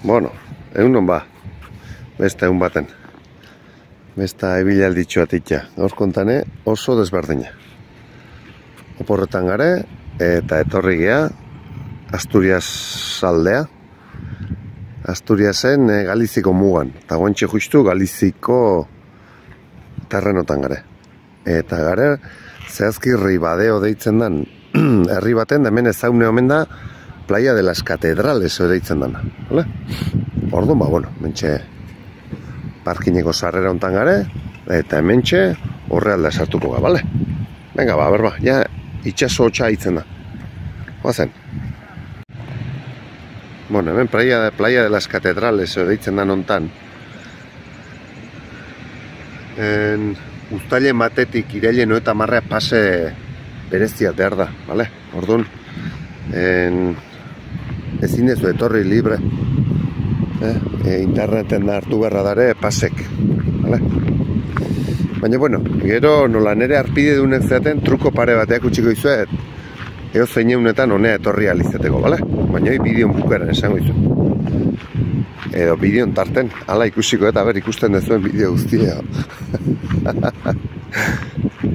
Bueno, egunon ba, beste egun baten. Besta ebilalditxo atitxa, gaur kontane oso desberdina. Oporretan gare, eta etorri gea, Asturias aldea. Asturiasen Galiziko mugan, eta guantxe justu Galiziko terrenotan gare. Eta gare, zehazki Ribadeo deitzen dan, herri baten, da hemen ezaune omen da, Playa de las Catedrales deitzen dana. Orduan, ba, bueno, mentxe parkineko sarrera hontan gare, eta hementxe horre alda sartuko ga, bale? Venga, ba, berba, ja, itxaso hotxa hitzen da. Oazen. Bueno, hemen Playa de las Catedrales deitzen dan hontan. Uztailen batetik irailen eta marrea pase bereziat behar da, bale? Orduan, ezin dezu etorri libre. Interneten da hartu beharra dare pasek. Vale? Baina, bueno, gero nola nere arpide dunen zeaten truko pare bateak utziko izuet eo zeinunetan honea etorri alizateko, bale? Baina hoi bideon bukaren esango izu. Edo bideon tarten, ala ikusiko eta ber ikusten dezuen bideo guztia.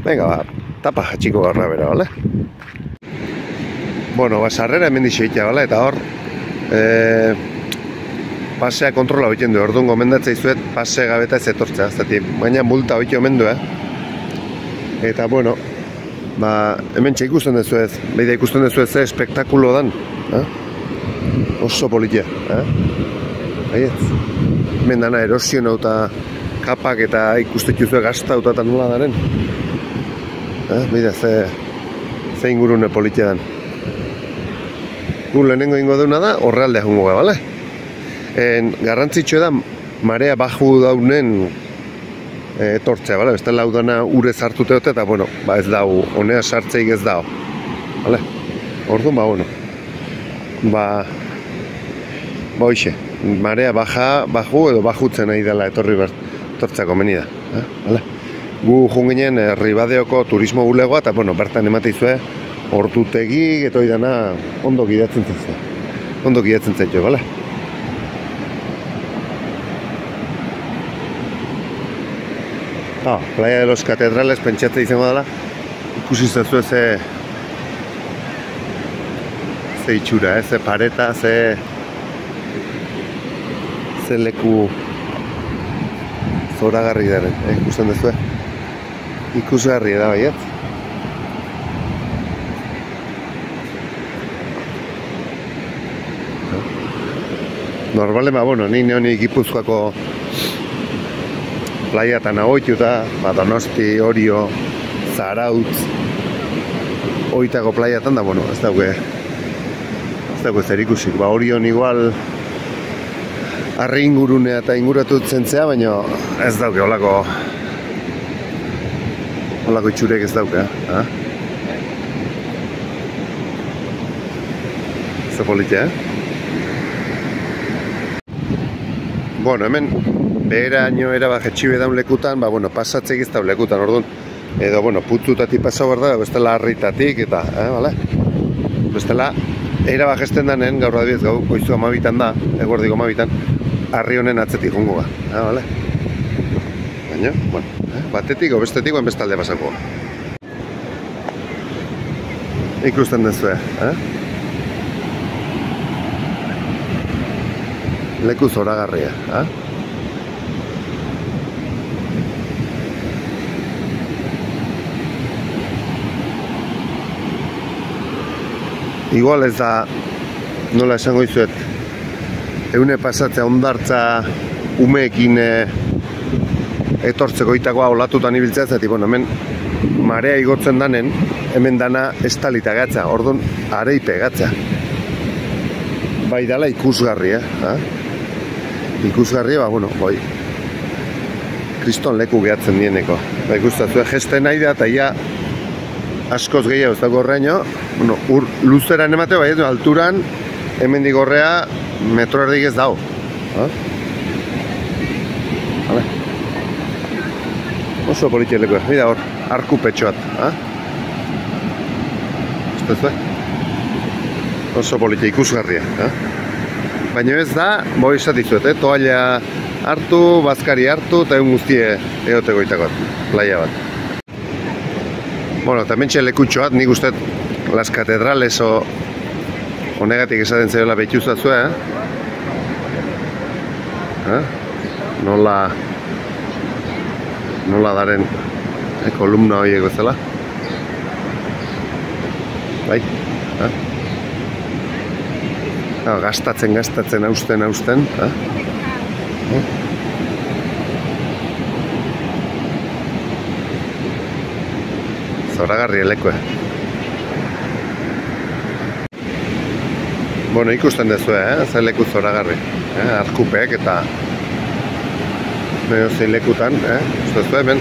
Venga, ba, tapa jatxiko garra bera, bale? Bueno, ba, sarrera hemen dixeitea, bale? Eta hor, pasea kontrola hoiten du, orduan gomendatzea izuet pase gabeta ez etortzea, baina multa hoite omen du, Eta, bueno, ba, hemen txe ikusten dezuez, beida ikusten dezuez espektakulo dan, oso politia, Baietz, hemen dana erosion eta kapak eta ikustetuzue gazta eta nola daren, beida ze ingurune politia dan. Gu lehenengo ingo deuna da, horrealdea jungo ga, bale? Garrantzitsua da, marea baju daunen etortzea, bale? Beste laudana urez hartute dute eta, bueno, ba ez dau, honea sartzeik ez dau, bale? Orduan, ba, bueno, ba hoxe, marea baju edo bajutzen nahi dela etortzea komeni da, bale? Gu junginen Ribadeoko turismo bulegoa eta, bueno, bertan emateizue ordutegi eta dana ondo gidatzen zaitu. Ondo gidatzen zaitu, bale? Playa de los Catedrales pentsatze izango dela, ikusi zaitu ze itxura, ze pareta, ze leku zoragarri daren, ikusten duzue? Ikusgarri da, baiet? Normalen, ba, bueno, ni neoni Gipuzkoako playatan agoituta, ba, Donosti, Orio, Zarautz, oitako playatan da, bueno, ez dauke zer ikusik, ba, Orion igual harri ingurunea eta inguratu zentzea, baina ez dauke, holako itxurek ez dauke, Ze politia, Bueno, hemen beheraino erabajetxibe daun lekutan, ba, bueno, pasatzek ez daun lekutan, orduan, edo, bueno, putzutatik pasau behar da, bestela harritatik, eta, bale? Bestela, erabajesten danen, gaur adibidez, gau, goizu amabitan da, eguerdiko amabitan, harri honen atzetik jongo ga, bale? Baina, bueno, batetik, bestetik, bestalde pasako. Ikusten dezue, Leku zoragarria, Igual ez da, nola esango izuet, eune pasatzea ondartza umeekin etortzeko itakoa olatutan ibiltzea, zati, bueno, hemen marea igotzen danen, hemen dana estalita gatza, orduan areipe gatza. Bai dala ikusgarria, Ikusgarria, ba, bueno, boi, kriston leku gehatzen dieneko. Ba, ikustatzue, gesten nahi da, eta ia askoz gehiago ez dago horreino, bueno, ur luzeran emateo, bai, alturan, hemen digorrea, metro erdik ez dau. Vale. Oso politia leku, bida hor, arku petxoat. Oso politia ikusgarria. baina ez da, boi esatizuet, toalla hartu, bazkari hartu, eta egun guztie egoteko itakot, playa bat. Bueno, eta mentxe lekutxoat, nik uste las catedrales honegatik esaten zegoela behituzatzu, Nola daren kolumna horiek bezala. Bai, gastatzen, hausten. Zoragarri elekue. Bueno, ikusten dezue, zer leku zoragarri. Arkupeek eta zein lekutan, uste zu hemen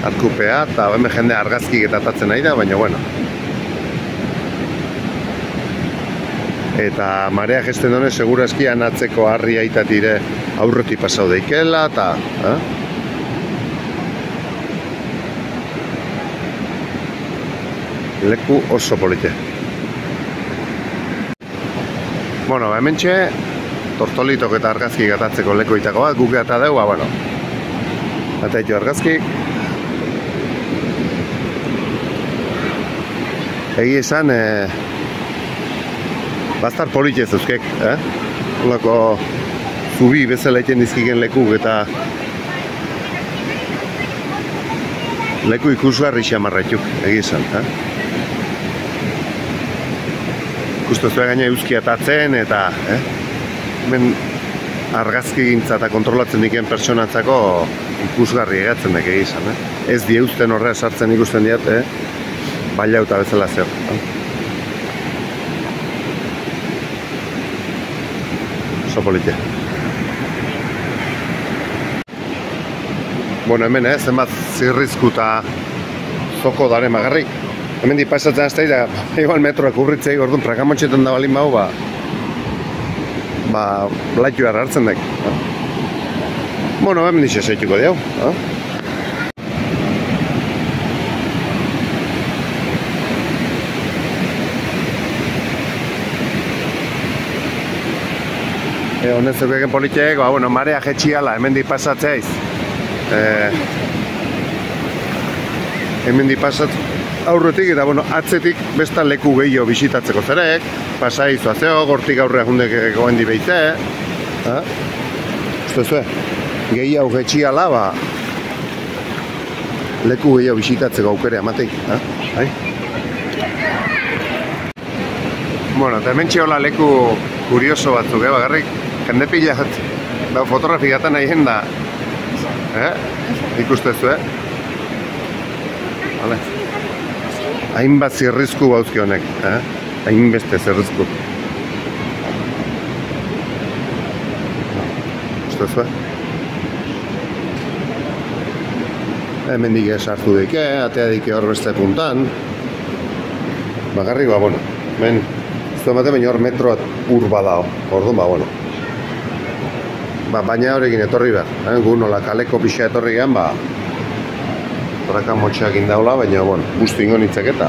arkupea eta hemen jende argazkik etatatzen nahi da, baina bueno. Eta marea gesten done, segurazki anatzeko harri aitatire aurroti pasau daikela, eta leku oso polite. Bueno, hemen txe, tortolitok eta argazkik atatzeko leku itako bat, guk eta deu, bueno, ataitu argazkik. Egi esan, bastar politez euskek, Olako zubi bezala iten dizkiken lekuk eta leku ikusgarri xamarraituk, egi esan, Ikustu zuen gaina euski atatzen eta, hemen argazki gintza eta kontrolatzen diken pertsonatzako ikusgarri egatzen dek egizan, Ez dieuzten horrea sartzen ikusten diat, baila eta bezala zer. Oso polite. Bueno, hemen, zenbat zirrizku eta zoko daren magarri. Hemen di pasatzen aztei da, igual metroak urritzei, orduan prakamontxetan da balin bau, blaitu hartzen dek. Bueno, hemen dixe zeituko diau. Honen zeukeken politiek, marea jetxiala, hemen di pasatzeiz. Hemen di pasatzeiz aurretik eta atzetik bestan leku gehiago bisitatzeko zerek, pasai zoazeo, gortik aurrea jundek egoen di behitze, uste zue, gehiago jetxiala, leku gehiago bisitatzeko aukere amateik, Bueno, eta hemen txeola leku kurioso batzuk, bagarrik, jende pila fotografikatan nahi da, ikuste zue, hainbat zirrizku bauzki honek, hainbeste zirrizku. Uste zue? Hemen dik esartu dike, atea dike hor beste puntan. Bagarrik, hemen, zuen bate baina hor metroat urba dao, orduan, baina horrekin etorri behar, gu nola kaleko pixa etorri gehan, Horaka motxeak indaula, baina, guztu ingo nintzak eta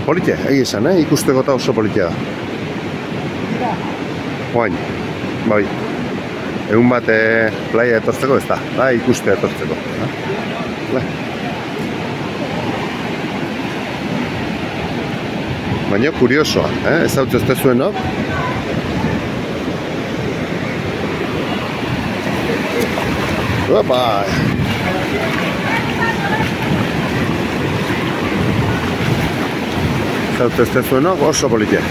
politia, egi esan, ikusteko eta oso politia da. Oain, bai, egun bat playa etortzeko ez da, ikustea etortzeko. Baina kuriosoa, ez hau txezte zuen, no? Opa! Zaute ez zuen, oso politia.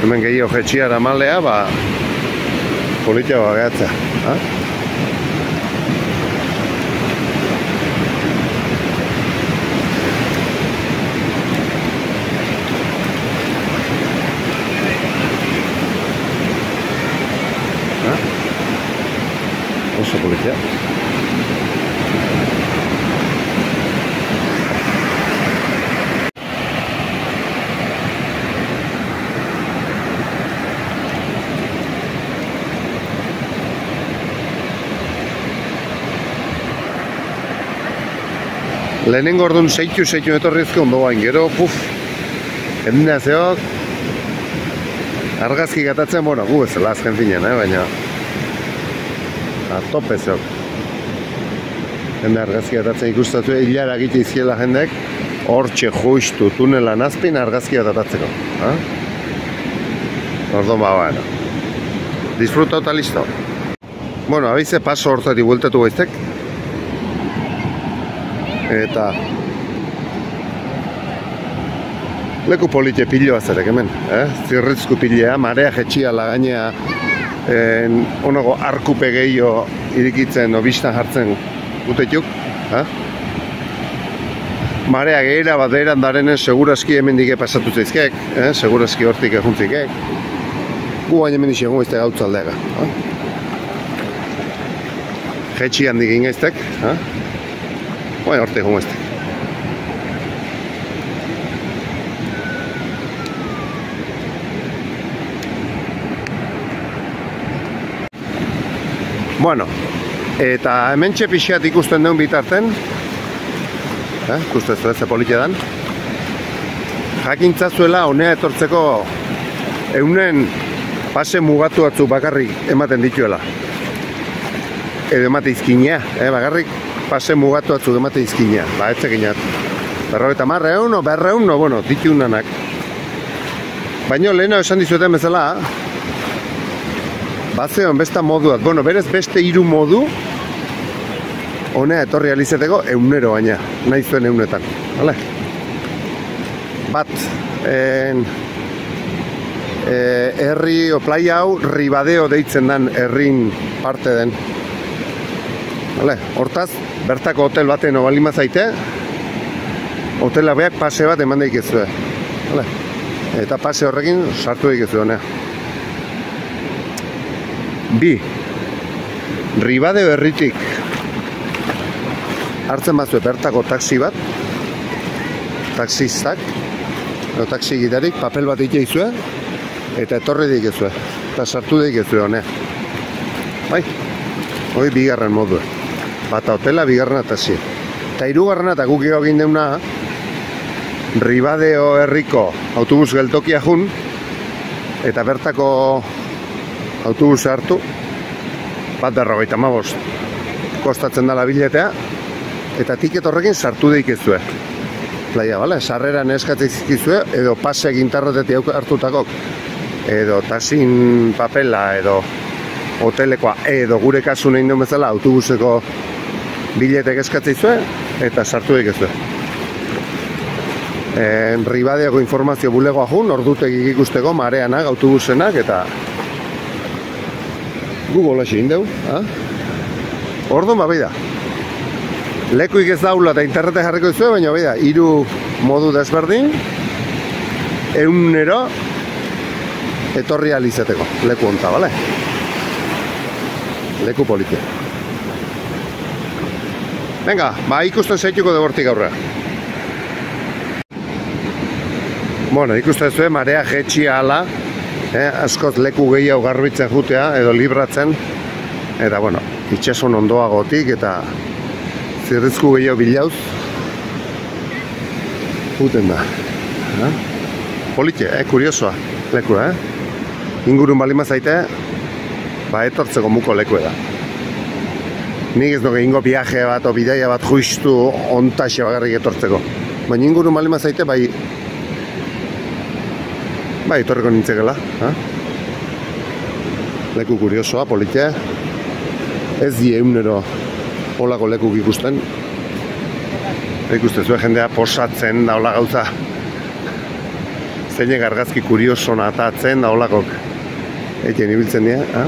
Hemen gehiago jetxiara malea, politia gehatzea. Oso politia. lehenengo orduan seitu etorrizko ondo bain, gero, endina zeok, argazki gatatzen, bueno, gu bezala azken zinen, baina tope zeok. Jende argazki gatatzen ikustatu, hilara egite izkiela jendek, hortxe justu tunelan azpin argazki gatatzeko. Orduan bueno. Disfruta eta listo. Bueno, abize paso hortatik bueltatu gaiztek. Eta leku polite piloa zerek hemen, zirritzku pilea, marea jetxiala gainea onago arkupe gehiago irikitzen obistan jartzen gutetuk. Marea gehira bat eran darenen seguraski hemen dige pasatu zaizkek, seguraski hortik eguntzikek. Gu baina hemen izan gaiztek gautza aldega. Jetxi handik ingaiztek, baina hortik gaiztek. Bueno, eta hemen txepixiat ikusten deun bitarten, ikustezu ez politia dan, jakintzazuela honea etortzeko eunen pase mugatu batzu bakarrik ematen dituela. Edo emate izkinea, bakarrik pase mugatu batzu emate izkinea, etzekinat. 50 berreun, bueno, ditunanak. Baina lehena esan dizueten bezala, bazeon besta moduak, bueno, berez beste 3 modu honea etorri alizeteko eunero baina, nahi zuen eunetan, vale? Bat, herri o playa hau Ribadeo deitzen den herrin parte den. Vale? Hortaz, bertako hotel baten obalima zaite, hotela beak pase bat eman daikezue. Vale? Eta pase horrekin sartu daikezue honea. 2. Ribadeo herritik hartzen bazue bertako taxi bat, taxistak, edo taxi gitarik, papel bat iteizue, eta etorri daikezue, eta sartu daikezue honea. Bai, hoi bigarren modu. Bata hotela, bigarrena taxi. Eta 3. eta guk egin deuna, Ribadeo herriko autobus geltokia jun, eta bertako autobus hartu, bat 55 kostatzen dela biletea, eta tiket horrekin sartu daikezue. Playa, bale? Sarreran eskatzizkizue, edo pasek internetetik hartutakok, edo taxin papela, edo hotelekoa, edo gure kasu nahi duen bezala autobuseko biletek eskatzizue, eta sartu daikezue. Ribadeoko informazio bulegoa jun, ordutegik ikusteko, mareanak, autobusenak, eta Google hasi indeu, orduan da. Lekuik ez daula eta internete jarriko izue, baina bida, 3 modu desberdin, eunero etorri alizeteko, leku onta, bale? Leku politia. Venga, ikusten zaituko degortik aurrera. Bueno, ikusten zuen, marea jetxia ala, askoz leku gehiago garbitzen jutea, edo libratzen, eta, bueno, itxason ondoagotik, eta zirrizku gehiago bilauz, juten da. Politia, kuriosoa, leku, ingurun balima zaite, etortzeko muko leku da. Nik ez dugu ingo viaje bat, o bidaia bat justu ontaxe bagarrik etortzeko. Baina ingurun balima zaite, etorreko nintzekela. Leku kuriosoa, politia. Ez die eunero holako lekuk ikusten. Ikusten zuen jendea posatzen da hola gauza. Zeinek argazki kurioso natatzen da holakok. Eiten ibiltzen dira.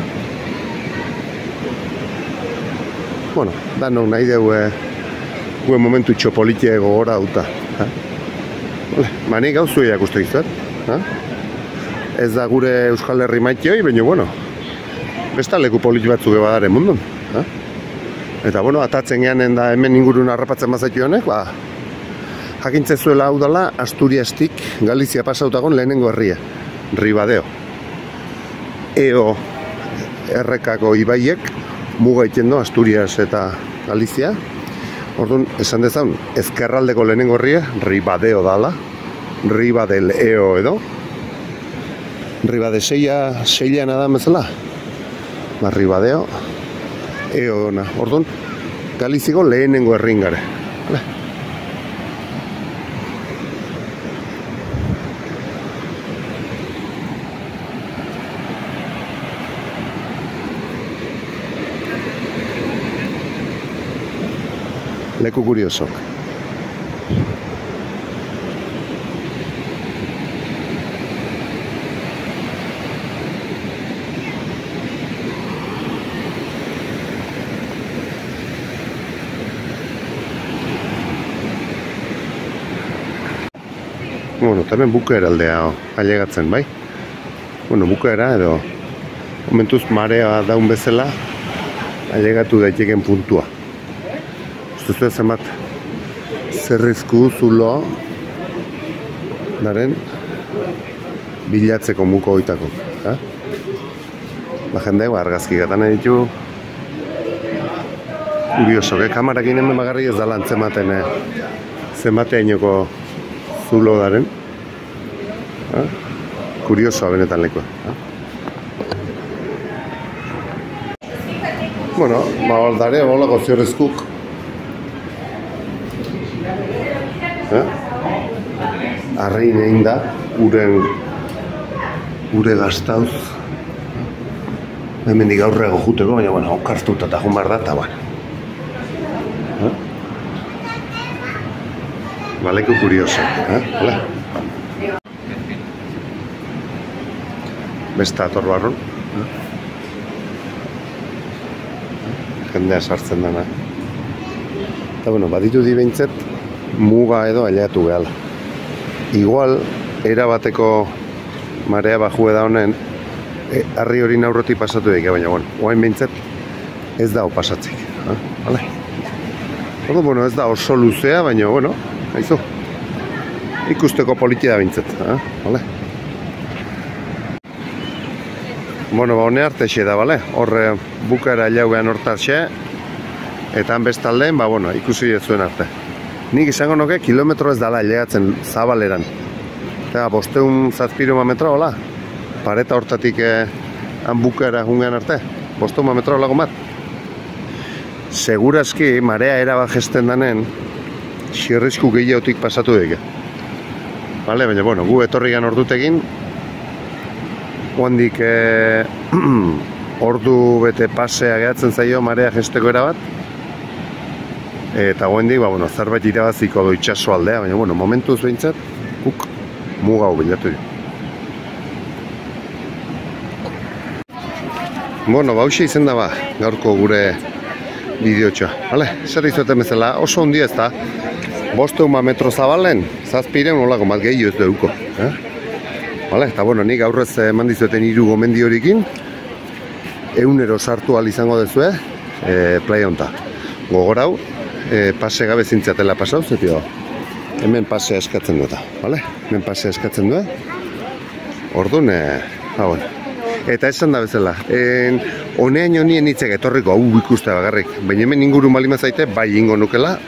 Bueno, danok nahi dugu guen momentu txopolitia gogora duta. Mani gauzu egiak uste gizuet. Ez da gure Euskal Herri maitioi, baina, bueno, besta leku polit batzuk badaren mundun. Eta, bueno, atatzen geanen da hemen ingurun harrapatzen bazaitu honek, jakintzen zuela hau dela Asturiastik Galizia pasautagon lehenengo herria, Ribadeo. Eo errekako ibaiek muga iten do Asturias eta Galizia. Orduan, esan dezan, ezkerraldeko lehenengo herria, Ribadeo dala, Ribadel Eo edo, Ribade seilean adan bezala, Ribadeo Eo dona. Orduan, Galiziko lehenengo herrin gare. Leku kuriosok. Bueno, hemen bukaera aldea ailegatzen, bai? Bueno, bukaera edo momentuz marea daun bezala ailegatu daiteken puntua. Uste zenbat zerrizku zulo daren bilatzeko muko oitako. Jende, argazki gatan ditu kurioso, kamarakin hemen bagarri ez dala antzematen zenbateainoko zulo daren. Kuriosoa benetan lekoa. Bueno, baldare, bolako zerrizkuk. Arrein egin da, ure gaztauz. Hemendik aurrego juteko, baina, bueno, okartuta eta jun behar da, eta, bueno. Baleko kurioso, hala? Besta ator barron. Jendea sartzen dana. Eta, bueno, baditu di behintzet, muga edo aileatu gehala. Igual, erabateko marea bajue da honen, harri hori naurroti pasatu daik, baina, bueno, oain behintzet, ez dago pasatzik. Hala? Bueno, ez da oso luzea, baina, bueno, haizu. Ikusteko politia da behintzet. Hala? Bueno, hone artexe da, bale? Horre bukaera aileaugean hortarxe, eta han bestaldean, bueno, ikusi ez zuen arte. Nik izango nuke kilometro ez dala ailegatzen zabaleran. Eta 500 metroa, hola? Pareta hortatik han bukaera jungean arte. 500 metroa lagun bat. Segurazki, marea erabat gesten danen, xirrizku gehiagotik pasatu dike. Bale, baina, bueno, gu etorri gan ordutekin, oandik ordu bete pasea gehatzen zaio marea gesteko erabat, eta goendik, bueno, zerbait irabaziko du itxaso aldea, baina, bueno, momentuz behintzat, guk mugau bilatu du. Bueno, hauxe izen da gaurko gure bideotxoa. Bale, zer izueten bezala, oso handia ez da, 500 metro zabalen, 700 nolako bat gehiago ez duko. Bale, eta bueno, nik aurrez eman dizueten 3 gomendi horikin, 100 sartu ahal izango dezue, playa honta. Gogorau, pase gabe zintzatela pasau, zetio, hemen pasea eskatzen dueta, bale? Hemen pasea eskatzen du, orduan, bueno. Eta esan da bezala, honean honien hitzek etorriko, hau ikustea bagarrik, baina hemen inguru malima zaite, bai ingo nukela,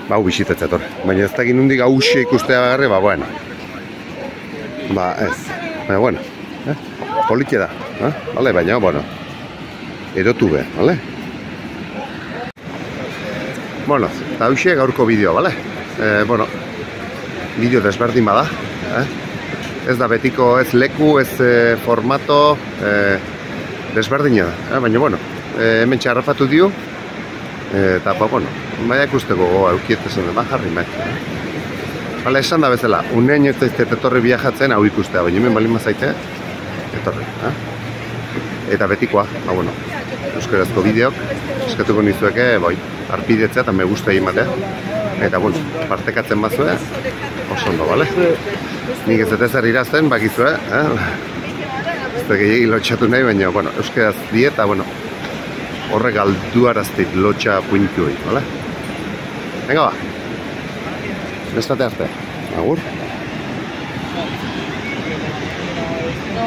hau bisitatzea etorri. Baina ez dakit nundik hausia ikustea bagarri, bueno. Ez, baina, bueno, politia da, bale, baina, bueno, erotu be, bale? Bueno, eta hausia gaurko bideo, bale? Bueno, bideo desberdin bada, ez da betiko, ez leku, ez formato, desberdina da, baina, bueno, hemen txarrapatu dio, eta, bueno, baina ikusteko goa eukietezen, jarri mai. Hala, esan da bezala, unean ez etorri biajatzen hau ikustea, baina hemen balin mazaite, etorri. Eta betikoa, bueno, euskarazko bideok, eskatuko nizueke, arpidetzea eta me gusta egin batea. Eta, bueno, partekatzen bazue, oso ondo, bale? Nik ez dut irazten, bakizue, ez da gehiagin lotxatu nahi, baina, bueno, euskaraz dieta, bueno, horrek alduaraztik lotxa puintu hori, bale? Venga, bestate arte, agur? No.